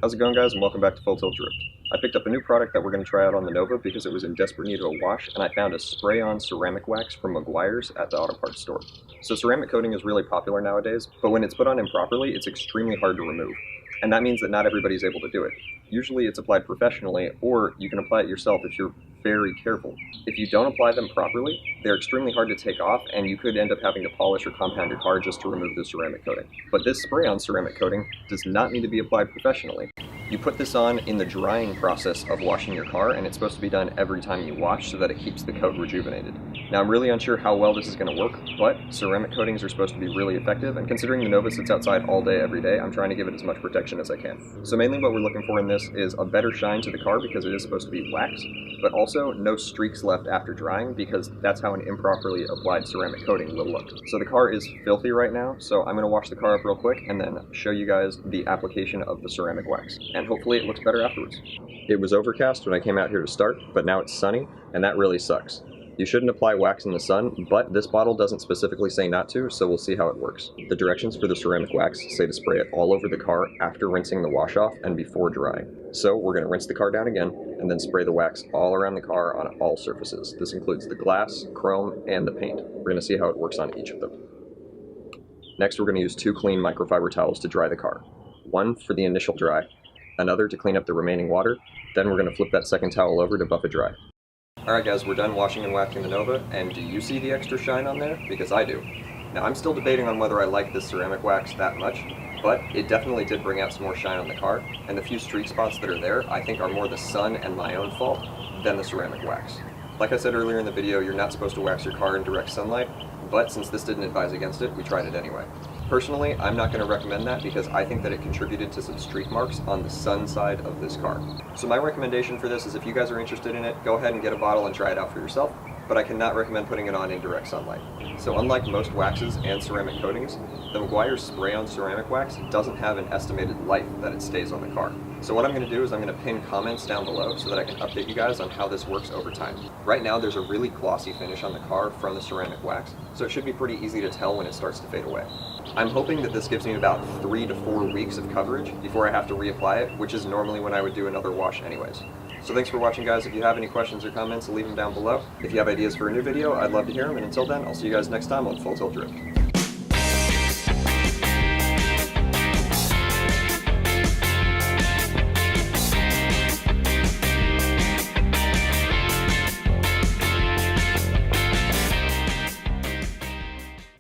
How's it going, guys, and welcome back to Full Tilt Drift. I picked up a new product that we're going to try out on the Nova because it was in desperate need of a wash, and I found a spray-on ceramic wax from Meguiars at the auto parts store. So ceramic coating is really popular nowadays, but when it's put on improperly, it's extremely hard to remove. And that means that not everybody's able to do it. Usually it's applied professionally, or you can apply it yourself if you're very careful. If you don't apply them properly, they're extremely hard to take off, and you could end up having to polish or compound your car just to remove the ceramic coating. But this spray-on ceramic coating does not need to be applied professionally. You put this on in the drying process of washing your car, and it's supposed to be done every time you wash so that it keeps the coat rejuvenated. Now, I'm really unsure how well this is going to work, but ceramic coatings are supposed to be really effective, and considering the Nova sits outside all day every day, I'm trying to give it as much protection as I can. So mainly what we're looking for in this is a better shine to the car because it is supposed to be wax, but also no streaks left after drying because that's how an improperly applied ceramic coating will look. So the car is filthy right now, so I'm going to wash the car up real quick and then show you guys the application of the ceramic wax. And hopefully it looks better afterwards. It was overcast when I came out here to start, but now it's sunny, and that really sucks. You shouldn't apply wax in the sun, but this bottle doesn't specifically say not to, so we'll see how it works. The directions for the ceramic wax say to spray it all over the car after rinsing the wash off and before drying. So we're going to rinse the car down again, and then spray the wax all around the car on all surfaces. This includes the glass, chrome, and the paint. We're going to see how it works on each of them. Next, we're going to use 2 clean microfiber towels to dry the car. One for the initial dry, another to clean up the remaining water, then we're going to flip that second towel over to buff it dry. Alright guys, we're done washing and waxing the Nova, and do you see the extra shine on there? Because I do. Now I'm still debating on whether I like this ceramic wax that much, but it definitely did bring out some more shine on the car, and the few streak spots that are there I think are more the sun and my own fault than the ceramic wax. Like I said earlier in the video, you're not supposed to wax your car in direct sunlight, but since this didn't advise against it, we tried it anyway. Personally, I'm not going to recommend that because I think that it contributed to some streak marks on the sun side of this car. So my recommendation for this is if you guys are interested in it, go ahead and get a bottle and try it out for yourself, but I cannot recommend putting it on in direct sunlight. So unlike most waxes and ceramic coatings, the Meguiar's spray-on ceramic wax doesn't have an estimated life that it stays on the car. So what I'm going to do is I'm going to pin comments down below so that I can update you guys on how this works over time. Right now there's a really glossy finish on the car from the ceramic wax, so it should be pretty easy to tell when it starts to fade away. I'm hoping that this gives me about 3 to 4 weeks of coverage before I have to reapply it, which is normally when I would do another wash anyways. So thanks for watching, guys. If you have any questions or comments, leave them down below. If you have ideas for a new video, I'd love to hear them, and until then, I'll see you guys next time on Full Tilt Drift.